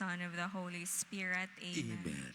Son, of the Holy Spirit. Amen. Amen.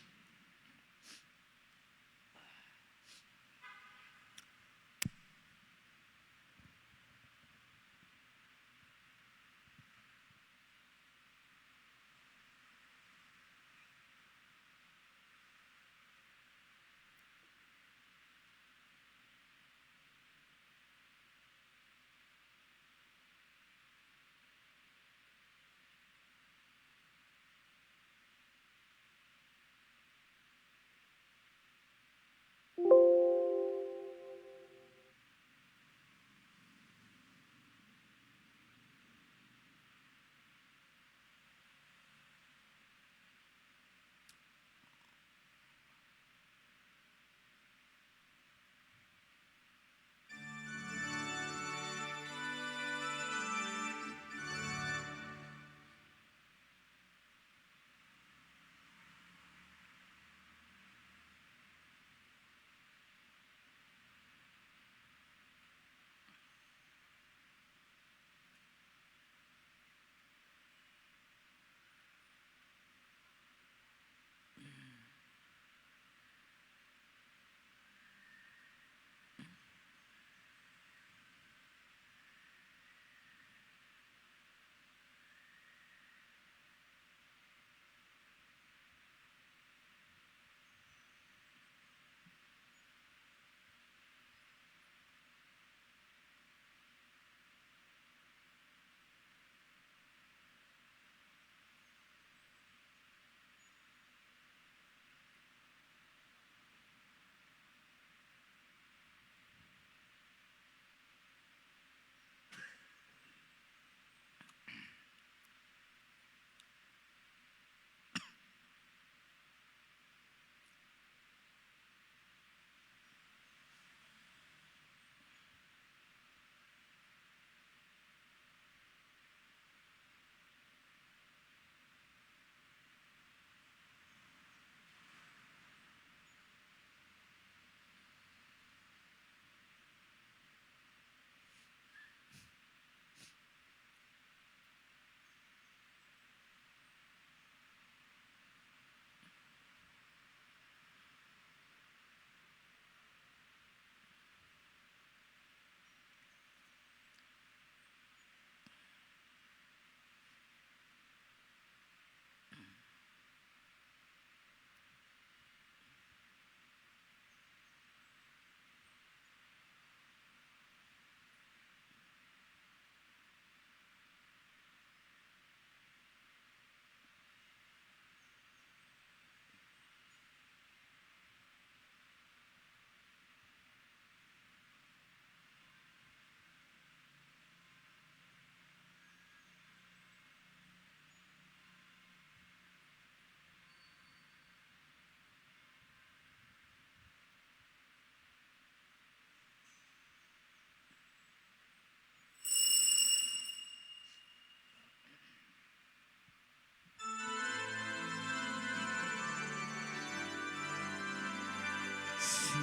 Sing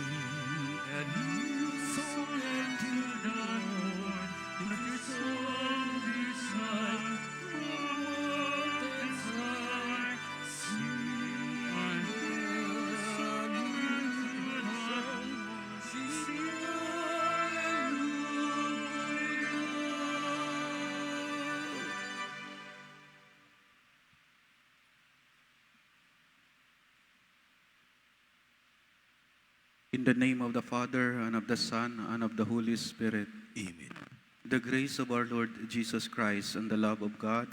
a new song unto the Lord. Let your song be sung from mountains high. Sing a new song unto the Lord. Sing hallelujah. In the name of the Father, and of the Son, and of the Holy Spirit. Amen. The grace of our Lord Jesus Christ, and the love of God,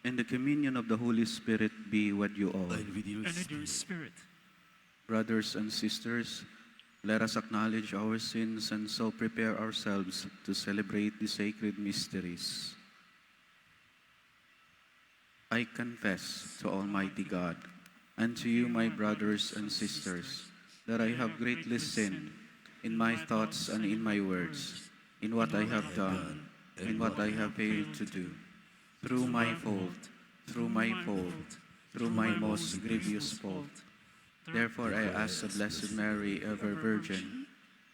and the communion of the Holy Spirit be with you all. And with your And with your spirit. spirit. Brothers and sisters, let us acknowledge our sins and so prepare ourselves to celebrate the sacred mysteries. I confess to Almighty God and to you, my brothers and sisters, that I have greatly sinned in my thoughts and in my words, in what I have done and what I have failed to do, through my fault, through my most grievous fault. Therefore I ask the Blessed Mary, ever Virgin,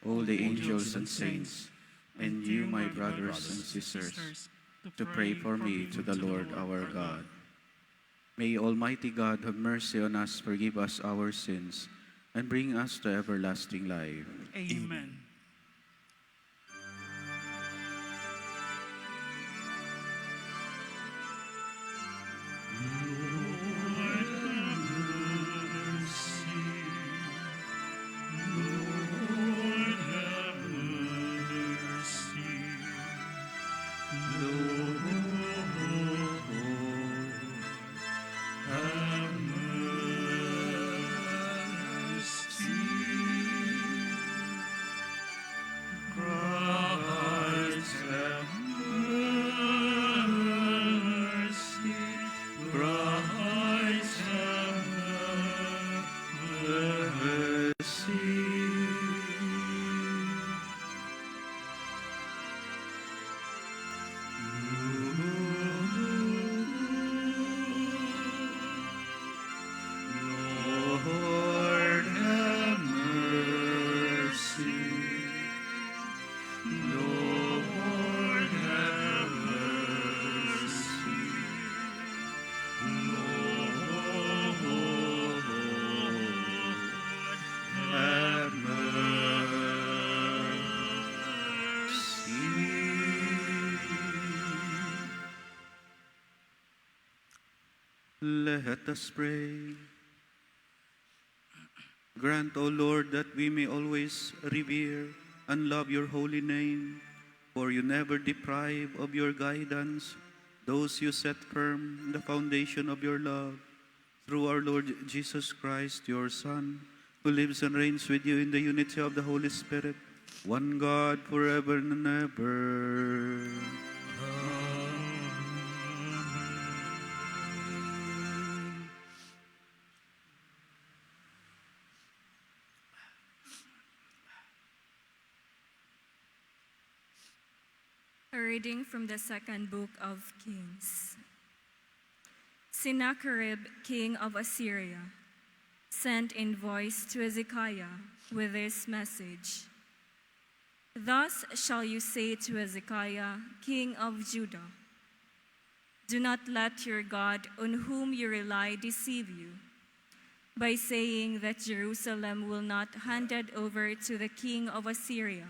all the angels and saints, and you, my brothers and sisters, to pray for me to the Lord our God. May Almighty God have mercy on us, forgive us our sins, and bring us to everlasting life. Amen. Lord, have mercy. Lord, have mercy. Lord, have mercy. Christ, have mercy. Christ, have mercy. Lord, have mercy. Lord, have mercy. Lord, have mercy. Let us pray. Grant, O Lord, that we may always revere and love your holy name, for you never deprive of your guidance those you set firm in the foundation of your love. Through our Lord Jesus Christ, your Son, who lives and reigns with you in the unity of the Holy Spirit, one God, forever and ever. A reading from the second book of Kings. Sennacherib, king of Assyria, sent envoys to Hezekiah with this message. Thus shall you say to Hezekiah, king of Judah, do not let your God on whom you rely deceive you, by saying that Jerusalem will not handed over to the king of Assyria.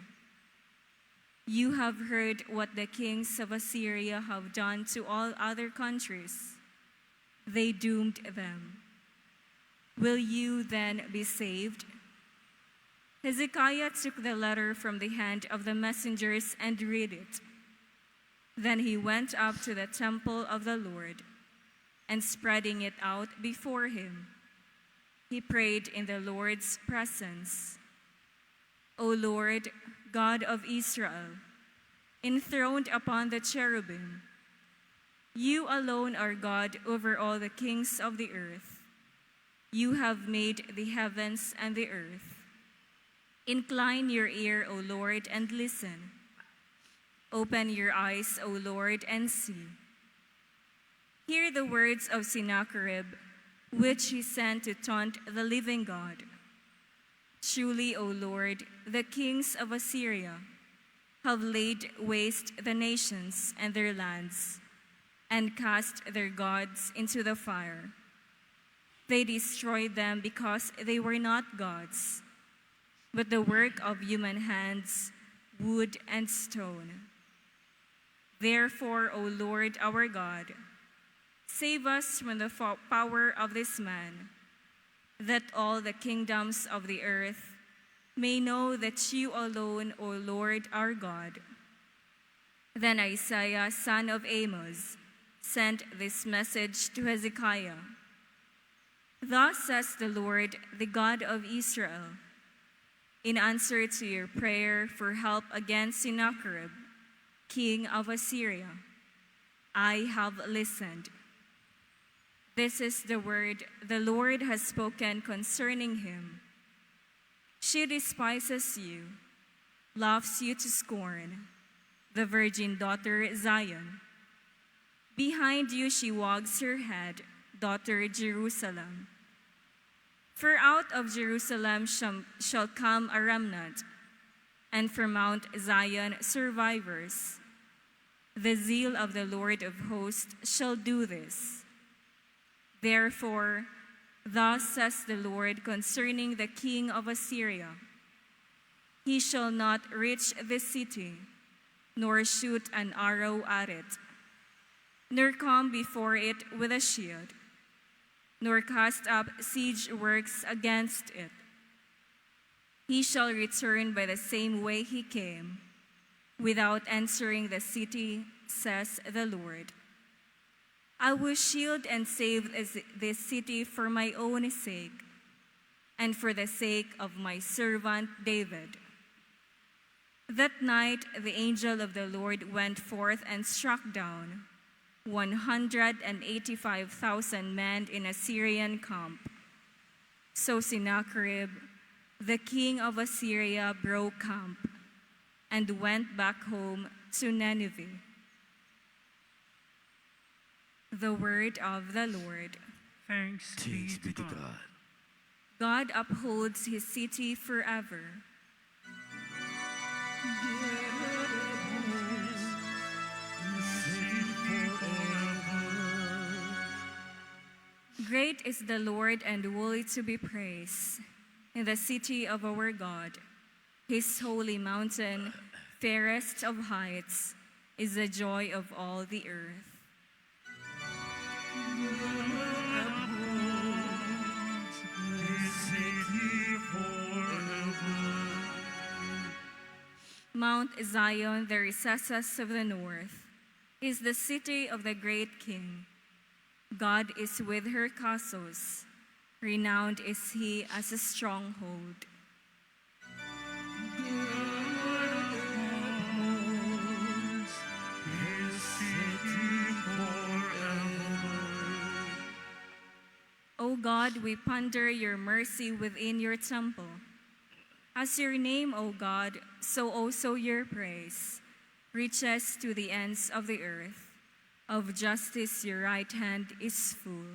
You have heard what the kings of Assyria have done to all other countries. They doomed them. Will you then be saved? Hezekiah took the letter from the hand of the messengers and read it. Then he went up to the temple of the Lord, and spreading it out before him, he prayed in the Lord's presence. O Lord, God of Israel, enthroned upon the cherubim, you alone are God over all the kings of the earth. You have made the heavens and the earth. Incline your ear, O Lord, and listen. Open your eyes, O Lord, and see. Hear the words of Sennacherib, which he sent to taunt the living God. Truly, O Lord, the kings of Assyria have laid waste the nations and their lands, and cast their gods into the fire. They destroyed them because they were not gods, but the work of human hands, wood and stone. Therefore, O Lord our God, save us from the power of this man, that all the kingdoms of the earth may know that you alone, O Lord our God. Then Isaiah, son of Amos, sent this message to Hezekiah. Thus says the Lord, the God of Israel, in answer to your prayer for help against Sennacherib, king of Assyria, I have listened. This is the word the Lord has spoken concerning him. She despises you, laughs you to scorn, the virgin daughter Zion. Behind you she wags her head, daughter Jerusalem. For out of Jerusalem shall come a remnant, and from Mount Zion survivors. The zeal of the Lord of hosts shall do this. Therefore, thus says the Lord concerning the king of Assyria: He shall not reach this city, nor shoot an arrow at it, nor come before it with a shield, nor cast up siege works against it. He shall return by the same way he came, without entering the city, says the Lord. I will shield and save this city for my own sake, and for the sake of my servant David. That night the angel of the Lord went forth and struck down 185,000 men in a Syrian camp. So Sennacherib, the king of Assyria, broke camp and went back home to Nineveh. The word of the Lord. Thanks be to God. God upholds his city forever. Great is the Lord and worthy to be praised in the city of our God. His holy mountain, fairest of heights, is the joy of all the earth. Mount Zion, the recesses of the north, is the city of the great King. God is with her castles. Renowned is he as a stronghold. O God, we ponder your mercy within your temple. As your name, O God, so also your praise reaches to the ends of the earth. Of justice your right hand is full.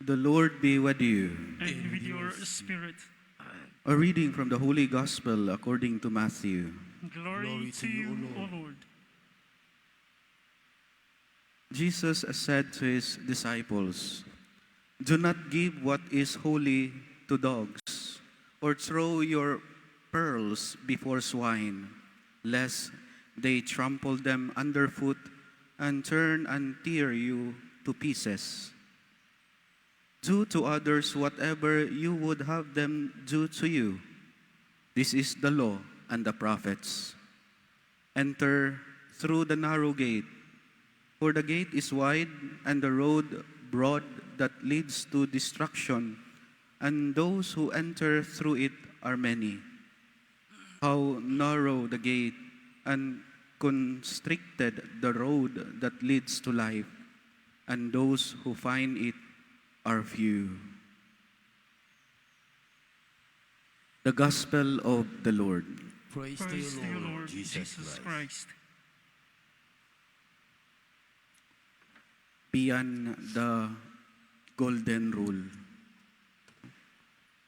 The Lord be with you. And with your spirit. A reading from the Holy Gospel according to Matthew. Glory to you, O Lord. Jesus said to his disciples, "Do not give what is holy to dogs, or throw your pearls before swine, lest they trample them underfoot and turn and tear you to pieces. Do to others whatever you would have them do to you. This is the law and the prophets. Enter through the narrow gate, for the gate is wide and the road broad that leads to destruction, and those who enter through it are many. How narrow the gate and constricted the road that leads to life, and those who find it are few." The Gospel of the Lord. Praise to Praise to you, you, Lord Lord Jesus Christ. Beyond the golden rule.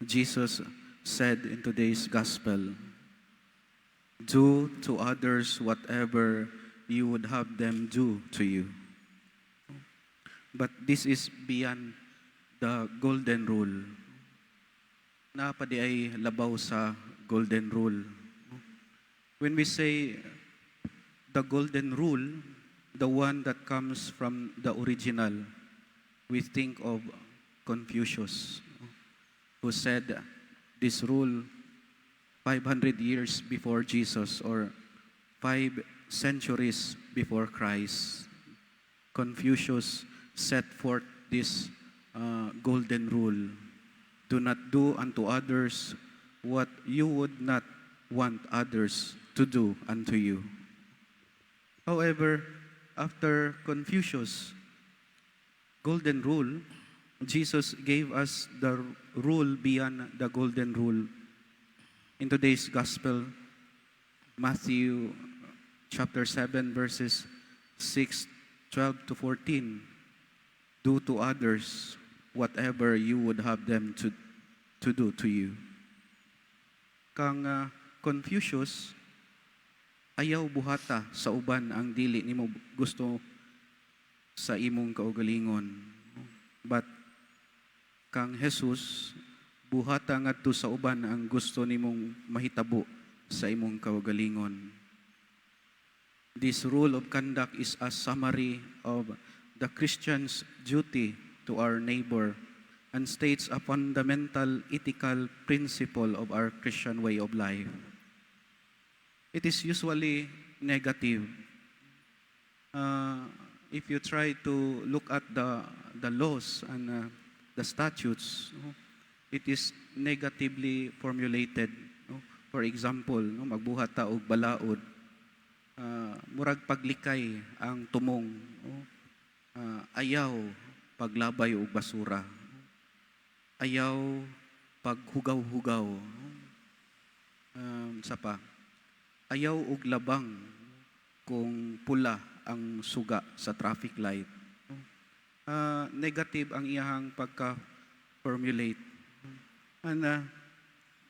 Jesus said in today's Gospel, "Do to others whatever you would have them do to you." But this is beyond the golden rule. Napadi ay labaw sa golden rule. When we say the golden rule, the one that comes from the original, we think of Confucius, who said this rule 500 years before Jesus or 5 centuries before Christ. Confucius set forth this golden rule: do not do unto others what you would not want others to do unto you. However, after Confucius' golden rule, Jesus gave us the rule beyond the golden rule. In today's gospel, Matthew chapter 7, verses 6, 12 to 14, do to others whatever you would have them to do to you. Kang Confucius, ayaw buhata sa uban ang dili nimo gusto sa imong kaugalingon. But kang Jesus, buhata ngadto sa uban ang gusto nimong mahitabo sa imong kaugalingon. This rule of conduct is a summary of the Christian's duty to our neighbor and states a fundamental ethical principle of our Christian way of life. It is usually negative. If you try to look at the laws and the statutes, it is negatively formulated. For example, magbuhat ta og balaod, murag paglikay ang tumong, ayaw paglabay og basura, ayaw paghugaw-hugaw, sa pa, ayaw og labang kung pula ang suga sa traffic light. Negative ang iyahang pagka-formulate. And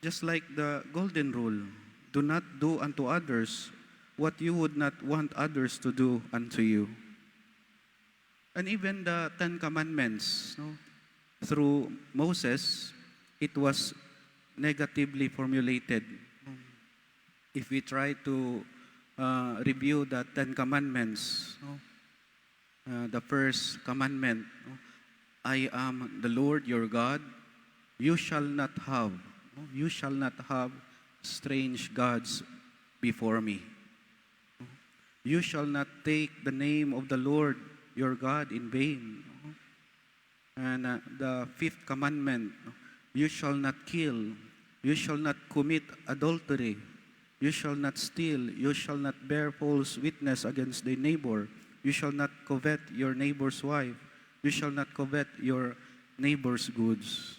just like the golden rule, do not do unto others what you would not want others to do unto you. And even the Ten Commandments, through Moses, it was negatively formulated. If we try to review the Ten Commandments, the first commandment, I am the Lord your God, you shall not have strange gods before me. You shall not take the name of the Lord your God in vain. And the fifth commandment, you shall not kill, you shall not commit adultery, you shall not steal, you shall not bear false witness against the neighbor, you shall not covet your neighbor's wife, you shall not covet your neighbor's goods.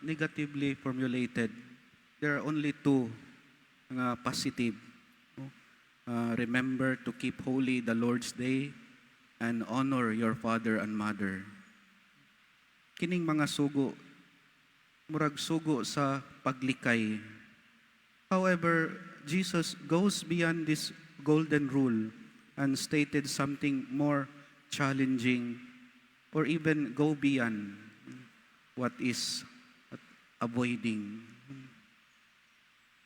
Negatively formulated. There are only two positive. Remember to keep holy the Lord's day and honor your father and mother. Kining mga sugo, murag sugo sa paglikay. However, Jesus goes beyond this golden rule and stated something more challenging or even go beyond what is avoiding.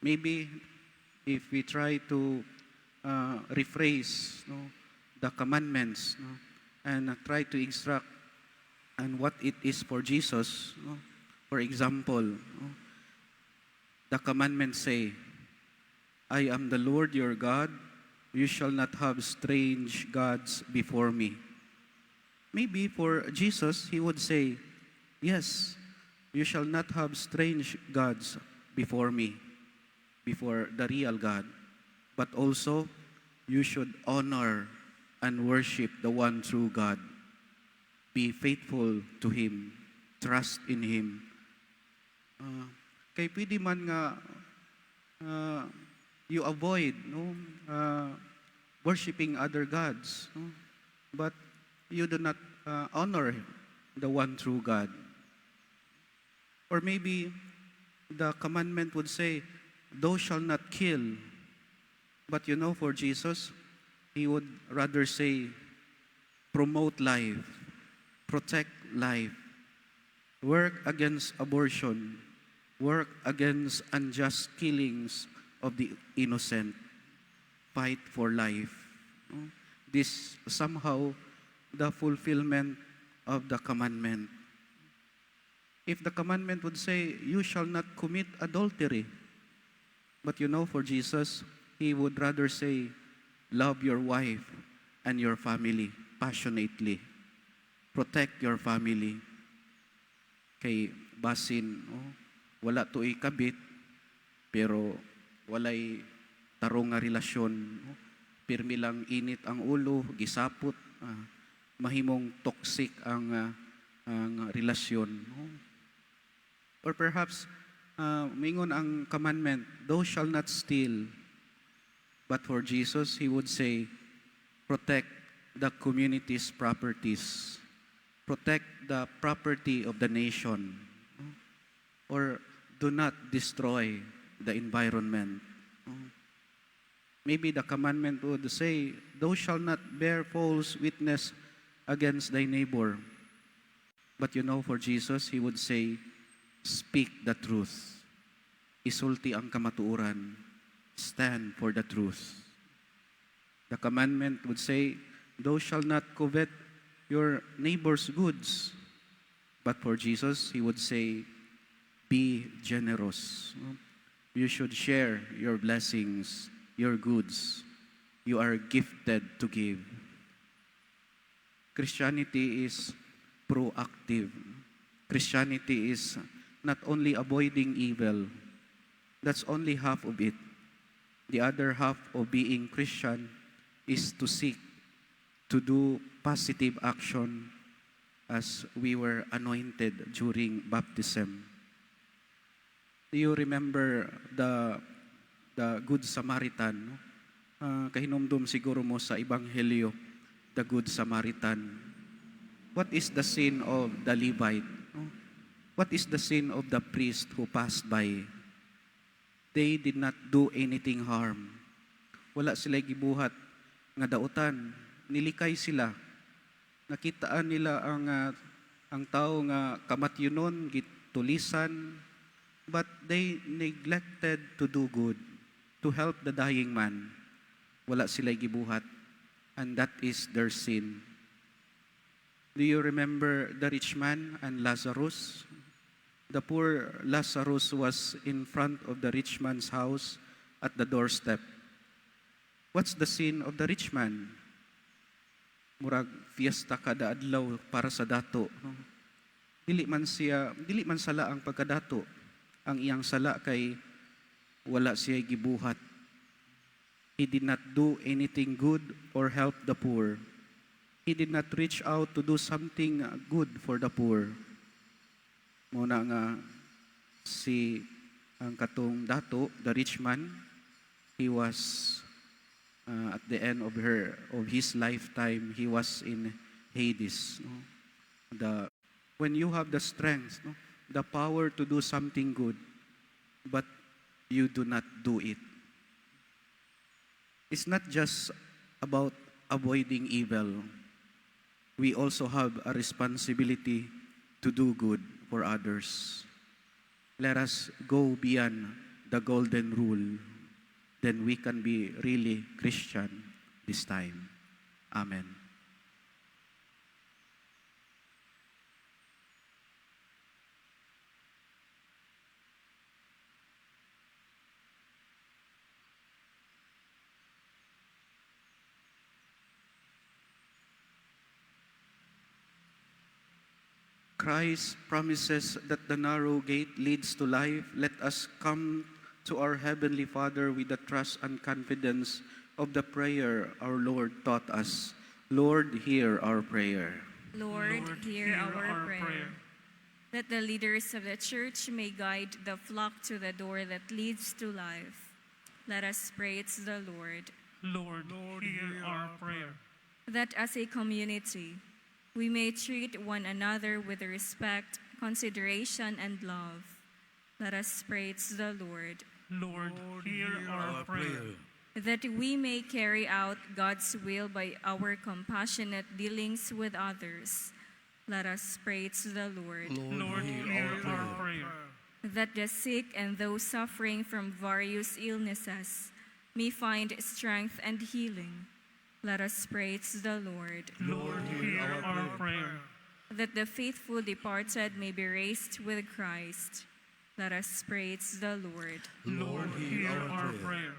Maybe if we try to rephrase the commandments and try to extract and what it is for Jesus. For example, the commandments say, I am the Lord your God, you shall not have strange gods before me. Maybe for Jesus, he would say, yes, you shall not have strange gods before me, before the real God. But also, you should honor and worship the one true God. Be faithful to Him. Trust in Him. Kay pwede man nga you avoid worshiping other gods, but you do not honor the one true God. Or maybe the commandment would say, thou shalt not kill. But for Jesus, he would rather say, promote life, protect life, work against abortion, work against unjust killings of the innocent, fight for life. This somehow the fulfillment of the commandment. If the commandment would say, you shall not commit adultery, but for Jesus, he would rather say, love your wife and your family passionately. Protect your family. Kay basin, wala to ikabit, pero walay tarong nga relasyon. pirmi lang init ang ulo, gisapot, mahimong toxic ang relasyon. No? Or perhaps, mingon ang commandment, thou shall not steal. But for Jesus, He would say, protect the community's properties. Protect the property of the nation. No? Or do not destroy the environment. No? Maybe the commandment would say, thou shalt not bear false witness against thy neighbor. But you know, for Jesus, He would say, speak the truth. Isulti ang kamatuoran. Stand for the truth. The commandment would say, thou shalt not covet your neighbor's goods. But for Jesus, He would say, be generous. You should share your blessings, your goods. You are gifted to give. Christianity is proactive. Christianity is not only avoiding evil. That's only half of it. The other half of being Christian is to seek to do positive action as we were anointed during baptism. Do you remember the Good Samaritan? Kahinumdum siguro mo sa Ebanghelyo, the Good Samaritan. What is the sin of the Levite? What is the sin of the priest who passed by? They did not do anything harm. Wala sila gibuhat nga dautan. Nilikay sila. Nakitaan nila ang tao nga kamatyunon, gitulisan, but they neglected to do good, to help the dying man. Wala sila gibuhat, and that is their sin. Do you remember the rich man and Lazarus? The poor Lazarus was in front of the rich man's house at the doorstep. What's the sin of the rich man? Murag fiesta kada adlaw para sa dato. No? Dili man sala ang pagkadato. Ang iyang sala kay wala siya gibuhat. He did not do anything good or help the poor. He did not reach out to do something good for the poor. Muna nga ang katong dato, the rich man, he was at the end of his lifetime, he was in Hades. No? When you have the strength, no? The power to do something good, but you do not do it. It's not just about avoiding evil. We also have a responsibility to do good for others. Let us go beyond the golden rule. Then we can be really Christian this time. Amen. Christ promises that the narrow gate leads to life. Let us come to our Heavenly Father with the trust and confidence of the prayer our Lord taught us. Lord, hear our prayer. Lord, hear our prayer. That the leaders of the church may guide the flock to the door that leads to life. Let us pray to the Lord. Lord, hear our prayer. That as a community, we may treat one another with respect, consideration, and love. Let us pray to the Lord. Lord, hear our prayer. That we may carry out God's will by our compassionate dealings with others. Let us pray to the Lord. Lord, hear our prayer. That the sick and those suffering from various illnesses may find strength and healing. Let us pray to the Lord. Lord, hear our prayer. That the faithful departed may be raised with Christ. Let us pray to the Lord. Lord, hear our prayer.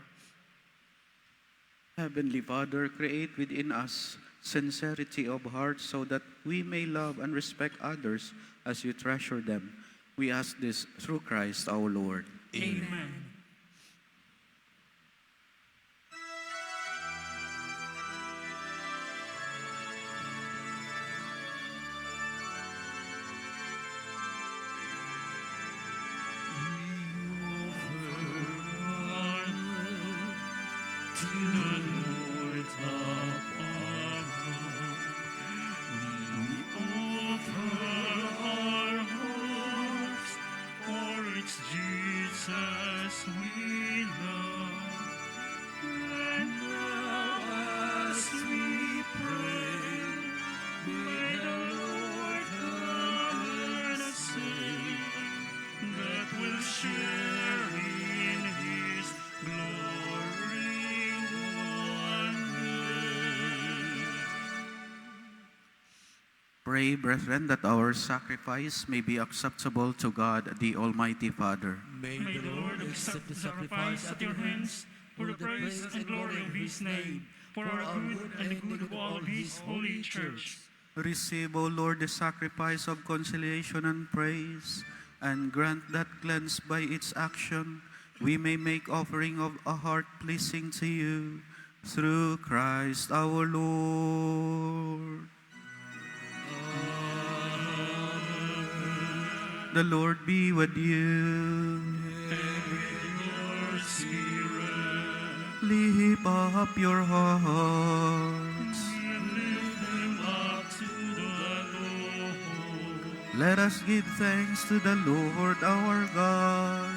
Heavenly Father, create within us sincerity of heart so that we may love and respect others as you treasure them. We ask this through Christ our Lord. Amen. Pray, brethren, that our sacrifice may be acceptable to God, the Almighty Father. May the Lord accept the sacrifice at your hands for the praise and glory of his name, for our good and the good of all his holy church. Receive, O Lord, the sacrifice of conciliation and praise, and grant that cleansed by its action, we may make offering of a heart pleasing to you, through Christ our Lord. The Lord be with you. Lift up your hearts. Let us give thanks to the Lord our God.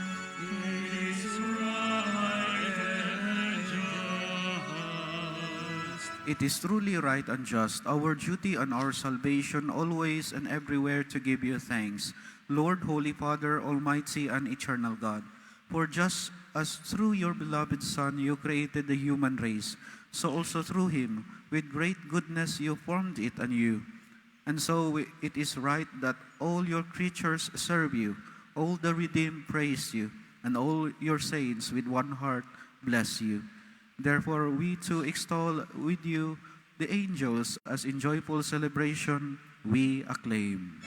It is truly right and just, our duty and our salvation, always and everywhere to give you thanks, Lord, Holy Father, Almighty and Eternal God. For just as through your beloved Son you created the human race, so also through him, with great goodness you formed it anew. And so it is right that all your creatures serve you, all the redeemed praise you, and all your saints with one heart bless you. Therefore, we too extol with you the angels, as in joyful celebration we acclaim.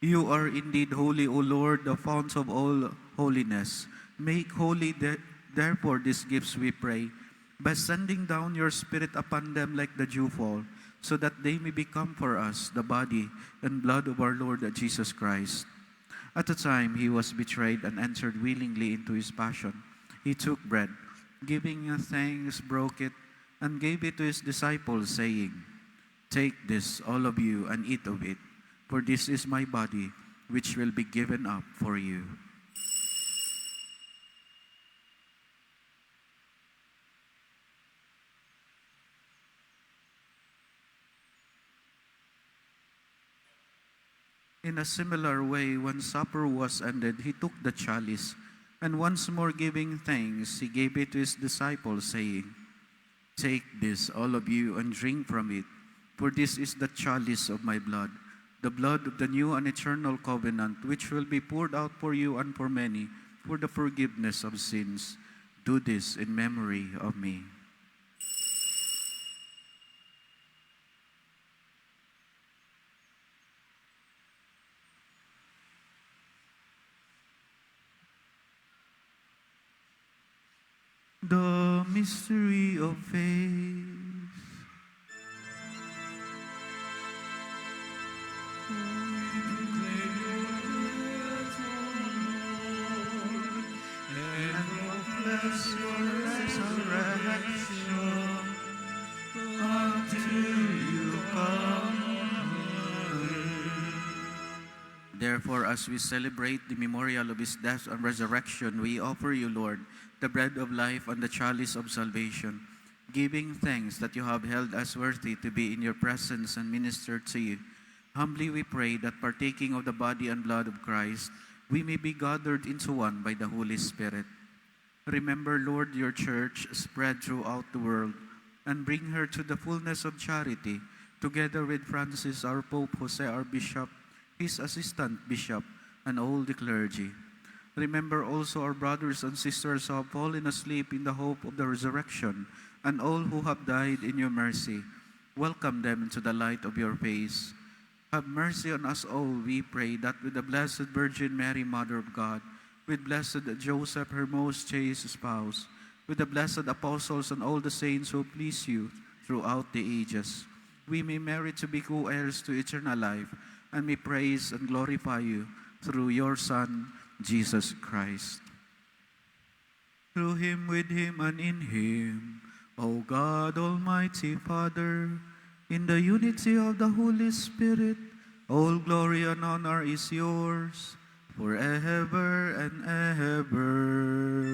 You are indeed holy, O Lord, the fount of all holiness. Make holy, therefore, these gifts, we pray, by sending down your Spirit upon them like the dewfall, so that they may become for us the body and blood of our Lord Jesus Christ. At the time he was betrayed and entered willingly into his passion, he took bread, giving thanks, broke it, and gave it to his disciples, saying, "Take this, all of you, and eat of it. For this is my body, which will be given up for you." In a similar way, when supper was ended, he took the chalice, and once more giving thanks, he gave it to his disciples, saying, "Take this, all of you, and drink from it. For this is the chalice of my blood, the blood of the new and eternal covenant, which will be poured out for you and for many for the forgiveness of sins. Do this in memory of me." The mystery of faith. Therefore, as we celebrate the memorial of his death and resurrection, we offer you, Lord, the bread of life and the chalice of salvation, giving thanks that you have held us worthy to be in your presence and minister to you. Humbly we pray that, partaking of the body and blood of Christ, we may be gathered into one by the Holy Spirit. Remember, Lord, your church spread throughout the world, and bring her to the fullness of charity, together with Francis, our Pope, Jose, our Bishop, his assistant bishop, and all the clergy. Remember also our brothers and sisters who have fallen asleep in the hope of the resurrection, and all who have died in your mercy. Welcome them into the light of your face. Have mercy on us all, we pray, that with the Blessed Virgin Mary, Mother of God, with Blessed Joseph, her most chaste spouse, with the blessed apostles and all the saints who please you throughout the ages, we may merit to be co-heirs to eternal life, and may praise and glorify you through your Son, Jesus Christ. Through him, with him, and in him, O God, Almighty Father, in the unity of the Holy Spirit, all glory and honor is yours forever and ever.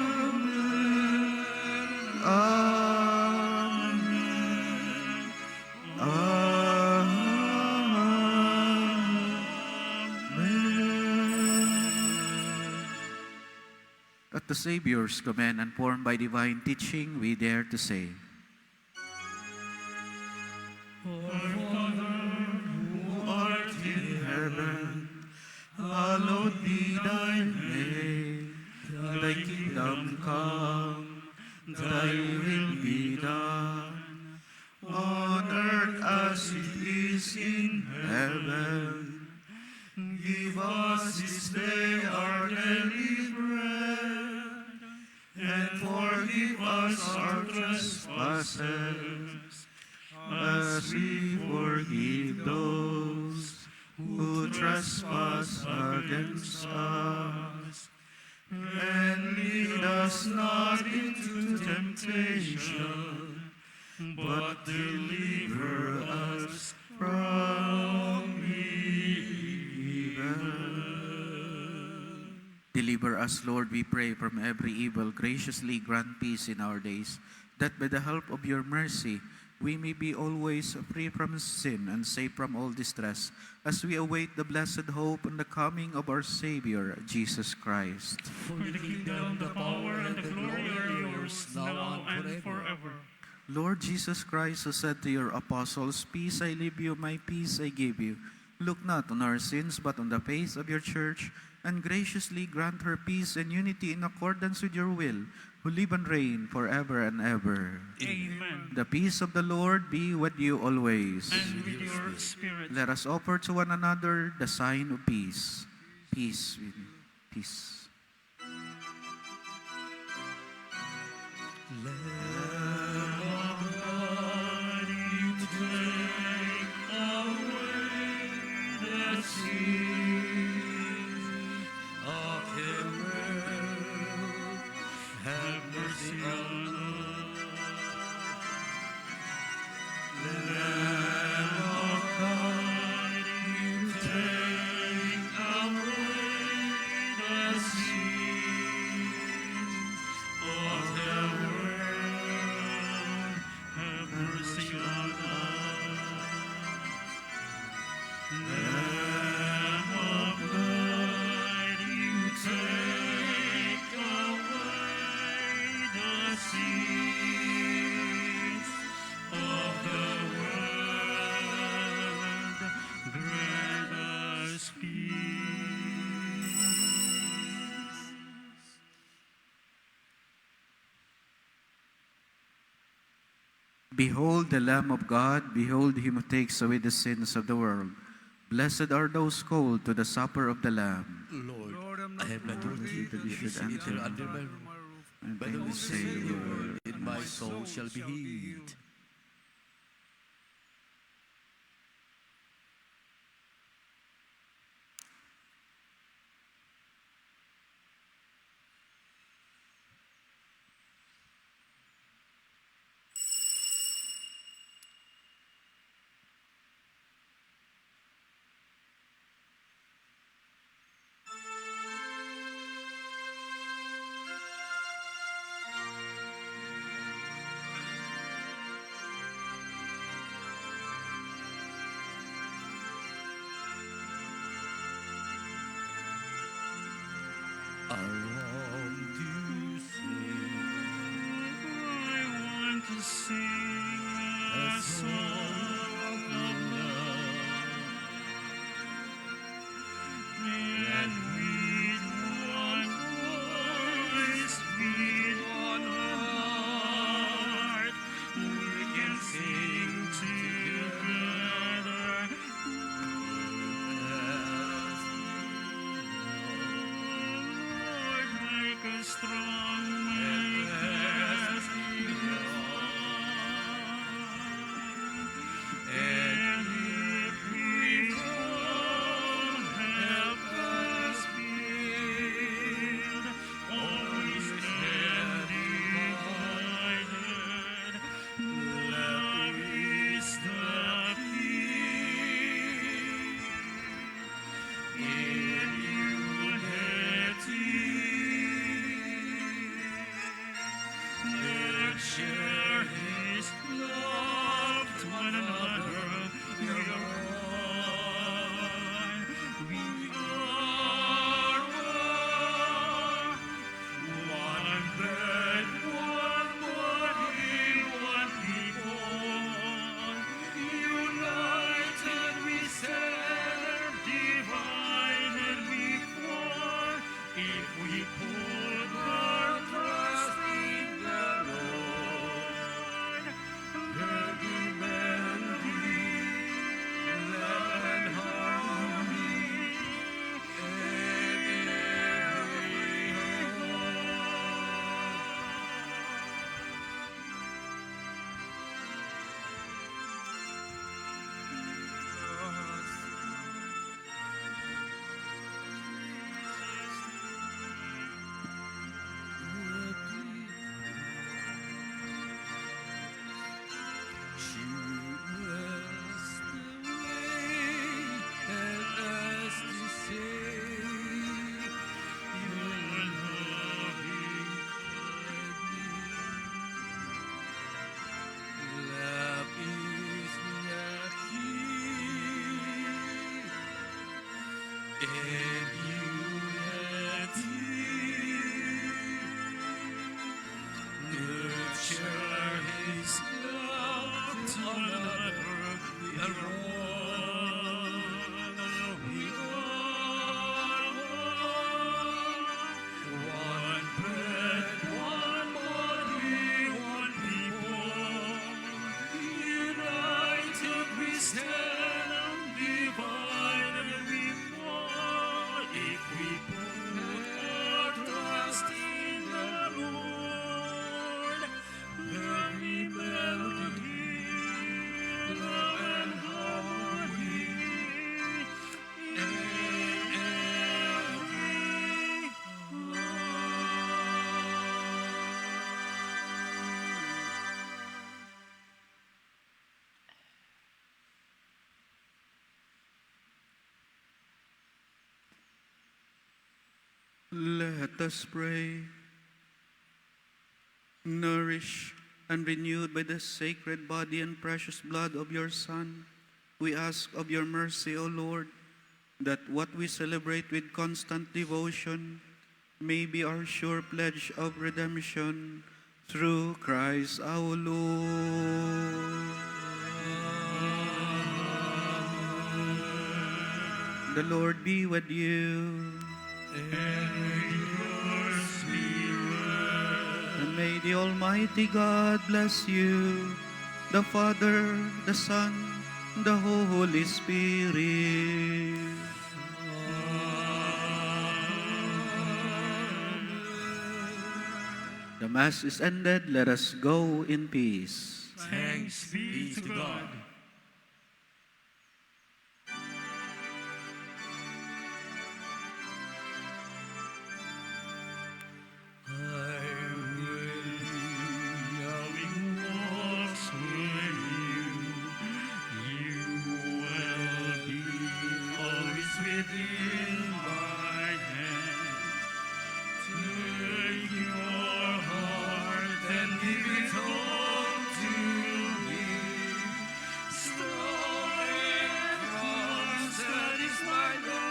Amen. Amen. Amen. At the Savior's command and formed by divine teaching, we dare to say, Our Father, who art in heaven, hallowed be thy name. Thy kingdom come, thy will be done, on earth as it is in heaven. Give us this day our daily bread, and forgive us our trespasses, as we forgive those who trespass against us. And lead us not into temptation, but deliver us from evil. Deliver us, Lord, we pray, from every evil. Graciously grant peace in our days, that by the help of your mercy, we may be always free from sin and safe from all distress, as we await the blessed hope and the coming of our Savior, Jesus Christ. For the kingdom, the power, and the glory are yours, now and forever. Lord Jesus Christ, who said to your apostles, "Peace I leave you, my peace I give you," look not on our sins, but on the faith of your church, and graciously grant her peace and unity in accordance with your will, who live and reign forever and ever. Amen. The peace of the Lord be with you always. And with your spirit. Let us offer to one another the sign of peace. Peace with you. Peace. Lamb of God, you take away the sins of the world. Have mercy on us. Lamb of God, you take away the sins of the world. Have mercy on us. Lamb of God, you take away the sins of the world. Grant us peace. Behold the Lamb of God, behold him who takes away the sins of the world. Blessed are those called to the supper of the Lamb. Lord, I have not worthy that that you you should should enter enter under my roof, And but when only you say say the the word, word, and my soul shall be healed. I want to sing I want to sing a a song song of love. and with one voice, with one heart, we can sing together. Lord, make us strong, make us belong. share His love to one another. We are one. We are one bread, one body, one people. United we stand, divided we fall. If we put our trust in the Lord, there'll be melody, love and harmony in every share His love to one another. We are one. We are one bread, one body, one people. United we stand, divided we fall. If we put our trust in the Lord, there'll be melody, love and harmony in every Let us pray. Nourished and renewed by the sacred body and precious blood of your Son, we ask of your mercy, O Lord, that what we celebrate with constant devotion may be our sure pledge of redemption through Christ our Lord. The Lord be with you. And may the Almighty God bless you, the Father, the Son, the Holy Spirit. The Mass is ended. Let us go in peace. Thanks be to God. Within my hand, take your heart and give it all to me. Story cross, that is my love.